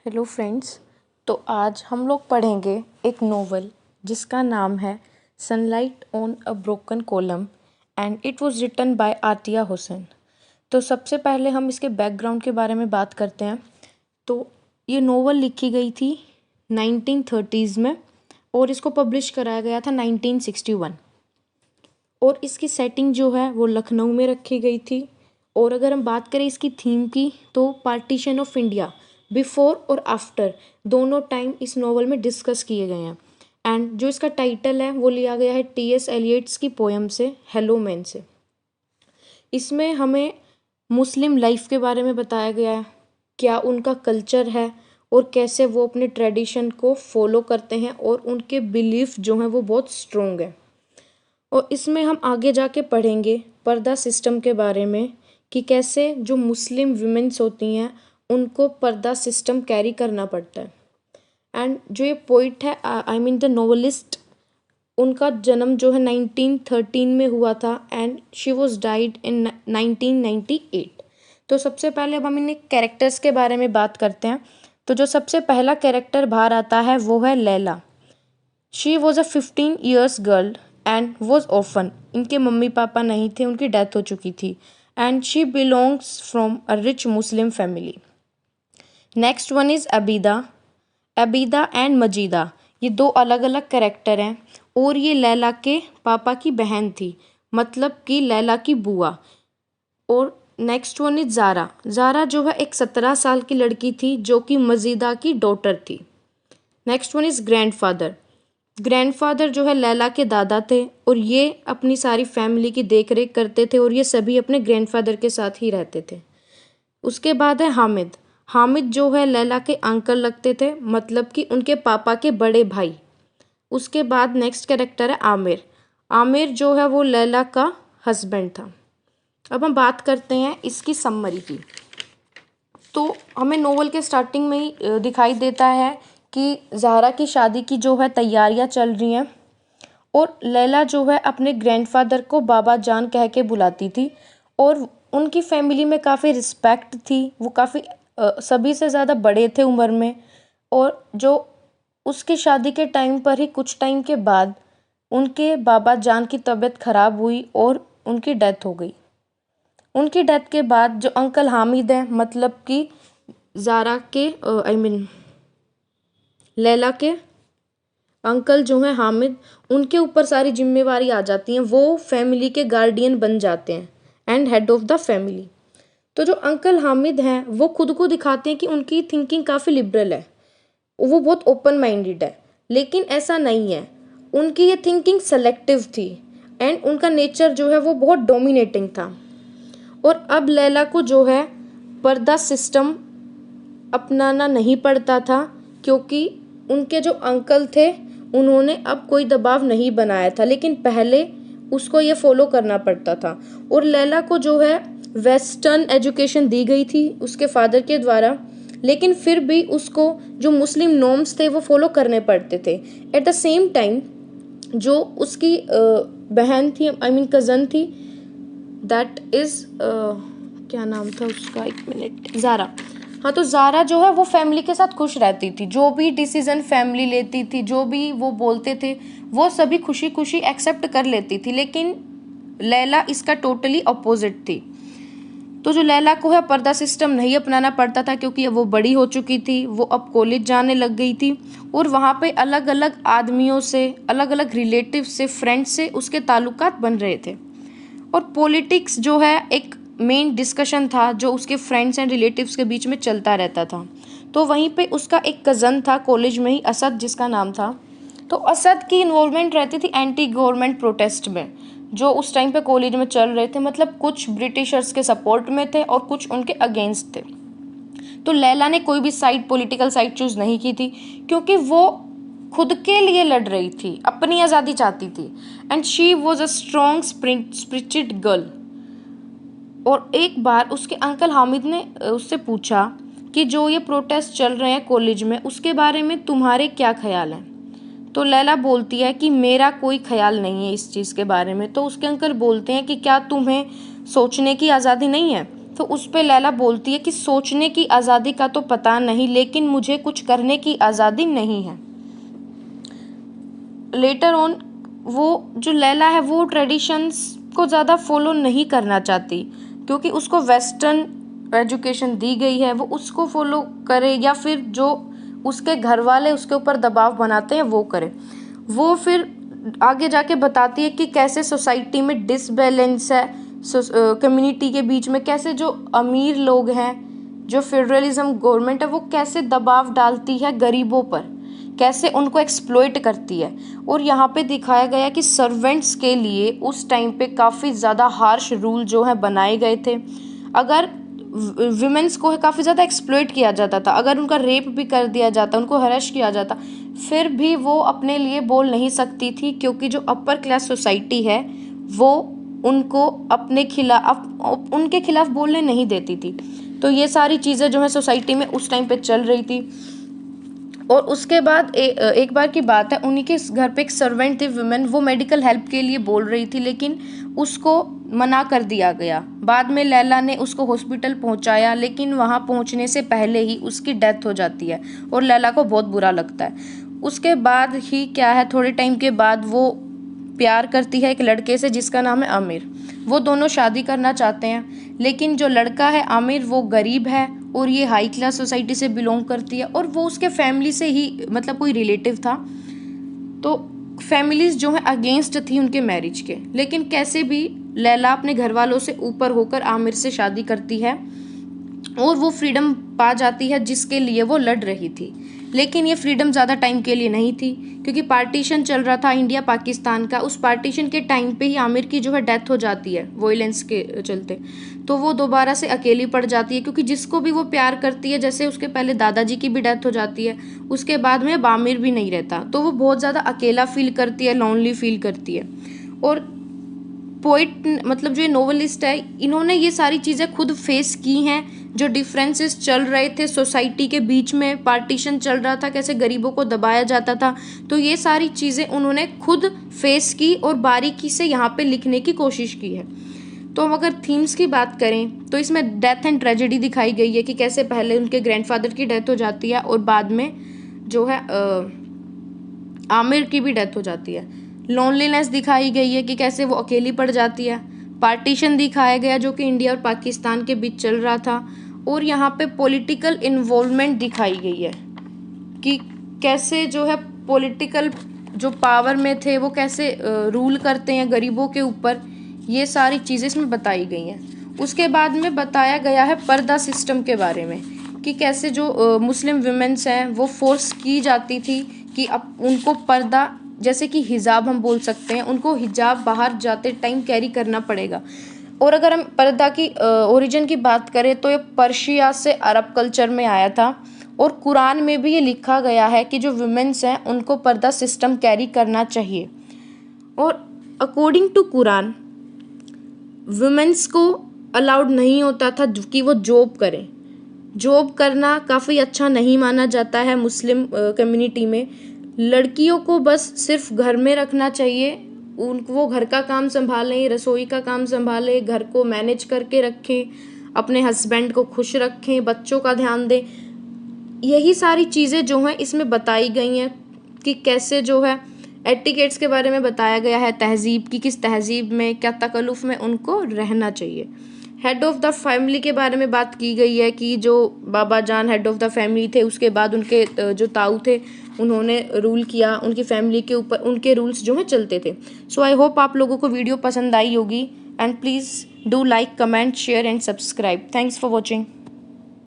Hello friends. तो आज हम लोग पढ़ेंगे एक नोवेल जिसका नाम है sunlight on a broken column and it was written by Attia Hosain. तो सबसे पहले हम इसके बैकग्राउंड के बारे में बात करते हैं। तो ये नोवेल लिखी गई थी 1930s में और इसको पब्लिश कराया गया था 1961 और इसकी सेटिंग जो है वो लखनऊ में रखी गई थी। और अगर हम बात करें इसकी थीम की तो पार्टीशन ऑफ इंडिया बिफोर और आफ्टर दोनों टाइम इस नॉवल में डिस्कस किए गए हैं। एंड जो इसका टाइटल है वो लिया गया है टी.एस. एलियट्स की पोएम से, हेलो मैन से। इसमें हमें मुस्लिम लाइफ के बारे में बताया गया है, क्या उनका कल्चर है और कैसे वो अपने ट्रेडिशन को फॉलो करते हैं और उनके बिलीफ जो हैं वो बहुत स्ट्रोंग है। और इसमें हम आगे जाके पढ़ेंगे पर्दा सिस्टम के बारे में कि कैसे जो मुस्लिम विमेंस होती हैं उनको पर्दा सिस्टम कैरी करना पड़ता है। एंड जो ये पोइट है आई मीन द नोवेलिस्ट, उनका जन्म जो है 1913 में हुआ था and she was died in 1998। तो सबसे पहले अब हम इन कैरेक्टर्स के बारे में बात करते हैं। तो जो सबसे पहला कैरेक्टर बाहर आता है वो है Laila. She was a 15 years girl and was orphan. इनके मम्मी पापा नहीं थे, उनकी डेथ हो चुकी थी। And she belongs from a rich Muslim family. Next one is Abida. Abida and Majida, ये दो अलग अलग कैरेक्टर हैं और ये लैला के पापा की बहन थी, मतलब कि लैला की बुआ। और next one is Zara. Zara जो है एक 17 साल की लड़की थी जो कि मजीदा की डॉटर थी। Next one is grandfather. Grandfather जो है लैला के दादा थे और ये अपनी सारी फैमिली की देख रेख करते थे और ये सभी अपने ग्रैंडफादर के साथ ही रहते थे। उसके बाद है हामिद। हामिद जो है लैला के अंकल लगते थे, मतलब कि उनके पापा के बड़े भाई। उसके बाद नेक्स्ट कैरेक्टर है आमिर। आमिर जो है वो लैला का हस्बैंड था। अब हम बात करते हैं इसकी सम्मरी की। तो हमें नोवेल के स्टार्टिंग में ही दिखाई देता है कि ज़ाहरा की शादी की जो है तैयारियां चल रही हैं और लैला जो है अपने ग्रैंडफादर को बाबा जान कह के बुलाती थी और उनकी फैमिली में काफ़ी रिस्पेक्ट थी। वो काफ़ी सभी से ज़्यादा बड़े थे उम्र में। और जो उसकी शादी के टाइम पर ही कुछ टाइम के बाद उनके बाबा जान की तबीयत ख़राब हुई और उनकी डेथ हो गई। उनकी डेथ के बाद जो अंकल हामिद हैं, मतलब कि ज़ारा के आई मीन लैला के अंकल जो हैं हामिद, उनके ऊपर सारी जिम्मेवारी आ जाती हैं। वो फैमिली के गार्डियन बन जाते हैं and head of the family. तो जो अंकल हामिद हैं वो खुद को दिखाते हैं कि उनकी थिंकिंग काफ़ी लिबरल है, वो बहुत ओपन माइंडेड है, लेकिन ऐसा नहीं है। उनकी ये थिंकिंग सेलेक्टिव थी एंड उनका नेचर जो है वो बहुत डोमिनेटिंग था। और अब लैला को जो है पर्दा सिस्टम अपनाना नहीं पड़ता था क्योंकि उनके जो अंकल थे उन्होंने अब कोई दबाव नहीं बनाया था, लेकिन पहले उसको ये फॉलो करना पड़ता था। और लैला को जो है वेस्टर्न एजुकेशन दी गई थी उसके फादर के द्वारा, लेकिन फिर भी उसको जो मुस्लिम नॉर्म्स थे वो फॉलो करने पड़ते थे। एट द सेम टाइम जो उसकी बहन थी, आई मीन कज़न थी, दैट इज़ क्या नाम था उसका, एक मिनट, ज़ारा। हाँ, तो ज़ारा जो है वो फैमिली के साथ खुश रहती थी। जो भी डिसीज़न फैमिली लेती थी, जो भी वो बोलते थे, वो सभी खुशी खुशी एक्सेप्ट कर लेती थी। लेकिन लैला इसका टोटली अपोजिट थी। तो जो लैला को है पर्दा सिस्टम नहीं अपनाना पड़ता था क्योंकि वो बड़ी हो चुकी थी, वो अब कॉलेज जाने लग गई थी और वहाँ पे अलग अलग आदमियों से, अलग अलग रिलेटिव से, फ्रेंड्स से उसके ताल्लुकात बन रहे थे। और पॉलिटिक्स जो है एक मेन डिस्कशन था जो उसके फ्रेंड्स एंड रिलेटिव्स के बीच में चलता रहता था। तो वहीं पे उसका एक कज़न था कॉलेज में ही, असद जिसका नाम था। तो असद की इन्वॉल्वमेंट रहती थी एंटी गवर्नमेंट प्रोटेस्ट में जो उस टाइम पे कॉलेज में चल रहे थे। मतलब कुछ ब्रिटिशर्स के सपोर्ट में थे और कुछ उनके अगेंस्ट थे। तो लैला ने कोई भी साइड, पॉलिटिकल साइड चूज नहीं की थी क्योंकि वो खुद के लिए लड़ रही थी, अपनी आज़ादी चाहती थी। And she was a strong spirited girl. और एक बार उसके अंकल हामिद ने उससे पूछा कि जो ये प्रोटेस्ट चल रहे हैं कॉलेज में उसके बारे में तुम्हारे क्या ख्याल हैं। तो लैला बोलती है कि मेरा कोई ख्याल नहीं है इस चीज़ के बारे में। तो उसके अंकल बोलते हैं कि क्या तुम्हें सोचने की आज़ादी नहीं है, तो उस पे लैला बोलती है कि सोचने की आज़ादी का तो पता नहीं, लेकिन मुझे कुछ करने की आज़ादी नहीं है। लेटर ऑन वो जो लैला है वो ट्रेडिशंस को ज़्यादा फॉलो नहीं करना चाहती, क्योंकि उसको वेस्टर्न एजुकेशन दी गई है, वो उसको फॉलो करे या फिर जो उसके घर वाले उसके ऊपर दबाव बनाते हैं वो करे। वो फिर आगे जाके बताती है कि कैसे सोसाइटी में डिसबैलेंस है कम्युनिटी के बीच में, कैसे जो अमीर लोग हैं, जो फेडरलिज्म गवर्नमेंट है वो कैसे दबाव डालती है गरीबों पर, कैसे उनको एक्सप्लॉइट करती है। और यहाँ पे दिखाया गया कि सर्वेंट्स के लिए उस टाइम पे काफ़ी ज़्यादा हार्श रूल जो है बनाए गए थे। अगर विमेंस को काफ़ी ज़्यादा एक्सप्लॉइट किया जाता था, अगर उनका रेप भी कर दिया जाता, उनको हरेश किया जाता, फिर भी वो अपने लिए बोल नहीं सकती थी, क्योंकि जो अपर क्लास सोसाइटी है वो उनको अपने खिलाफ उनके खिलाफ बोलने नहीं देती थी। तो ये सारी चीज़ें जो है सोसाइटी में उस टाइम पे चल रही थी। और उसके बाद एक बार की बात है, उन्हीं के घर पे एक सर्वेंट थी वुमेन, वो मेडिकल हेल्प के लिए बोल रही थी, लेकिन उसको मना कर दिया गया। बाद में लैला ने उसको हॉस्पिटल पहुंचाया, लेकिन वहां पहुंचने से पहले ही उसकी डेथ हो जाती है और लैला को बहुत बुरा लगता है। उसके बाद ही क्या है, थोड़े टाइम के बाद वो प्यार करती है एक लड़के से जिसका नाम है आमिर। वो दोनों शादी करना चाहते हैं, लेकिन जो लड़का है आमिर वो गरीब है और ये हाई क्लास सोसाइटी से बिलोंग करती है, और वो उसके फैमिली से ही मतलब कोई रिलेटिव था। तो फैमिलीज जो है अगेंस्ट थी उनके मैरिज के, लेकिन कैसे भी लैला अपने घर वालों से ऊपर होकर आमिर से शादी करती है और वो फ्रीडम पा जाती है जिसके लिए वो लड़ रही थी। लेकिन ये फ्रीडम ज़्यादा टाइम के लिए नहीं थी, क्योंकि पार्टीशन चल रहा था इंडिया पाकिस्तान का। उस पार्टीशन के टाइम पे ही आमिर की जो है डेथ हो जाती है वायलेंस के चलते। तो वो दोबारा से अकेली पड़ जाती है, क्योंकि जिसको भी वो प्यार करती है, जैसे उसके पहले दादाजी की भी डेथ हो जाती है, उसके बाद में अब आमिर भी नहीं रहता, तो वो बहुत ज़्यादा अकेला फील करती है, लोनली फील करती है। और पोइट मतलब जो ये नोवेलिस्ट है, इन्होंने ये सारी चीज़ें खुद फेस की हैं। जो डिफरेंसेस चल रहे थे सोसाइटी के बीच में, पार्टीशन चल रहा था, कैसे गरीबों को दबाया जाता था, तो ये सारी चीज़ें उन्होंने खुद फेस की और बारीकी से यहाँ पे लिखने की कोशिश की है। तो हम अगर थीम्स की बात करें तो इसमें डेथ एंड ट्रेजेडी दिखाई गई है कि कैसे पहले उनके ग्रैंडफादर की डेथ हो जाती है और बाद में जो है आमिर की भी डेथ हो जाती है। लोनलीनेस दिखाई गई है कि कैसे वो अकेली पड़ जाती है। पार्टीशन दिखाया गया जो कि इंडिया और पाकिस्तान के बीच चल रहा था। और यहाँ पे पॉलिटिकल इन्वॉल्वमेंट दिखाई गई है कि कैसे जो है पॉलिटिकल जो पावर में थे वो कैसे रूल करते हैं गरीबों के ऊपर। ये सारी चीज़ें इसमें बताई गई हैं। उसके बाद में बताया गया है पर्दा सिस्टम के बारे में कि कैसे जो मुस्लिम विमेंस हैं वो फोर्स की जाती थी कि अब उनको पर्दा, जैसे कि हिजाब हम बोल सकते हैं, उनको हिजाब बाहर जाते टाइम कैरी करना पड़ेगा। और अगर हम पर्दा की ओरिजिन की बात करें तो ये पर्शिया से अरब कल्चर में आया था और कुरान में भी ये लिखा गया है कि जो वुमेन्स हैं उनको पर्दा सिस्टम कैरी करना चाहिए। और अकॉर्डिंग टू कुरान वुमेन्स को अलाउड नहीं होता था कि वो जॉब करें। जॉब करना काफ़ी अच्छा नहीं माना जाता है मुस्लिम कम्युनिटी में। लड़कियों को बस सिर्फ घर में रखना चाहिए, उनको वो घर का काम संभालें, रसोई का काम संभालें, घर को मैनेज करके रखें, अपने हस्बैंड को खुश रखें, बच्चों का ध्यान दें। यही सारी चीज़ें जो हैं इसमें बताई गई हैं कि कैसे जो है एटिकेट्स के बारे में बताया गया है, तहजीब की, किस तहजीब में क्या तकल्लुफ़ में उनको रहना चाहिए। हेड ऑफ़ द फैमिली के बारे में बात की गई है कि जो बाबा जान हेड ऑफ़ द फैमिली थे, उसके बाद उनके जो ताऊ थे उन्होंने रूल किया, उनकी फैमिली के ऊपर उनके रूल्स जो हैं चलते थे। सो आई होप आप लोगों को वीडियो पसंद आई होगी and please do like, comment, share and subscribe. Thanks for watching.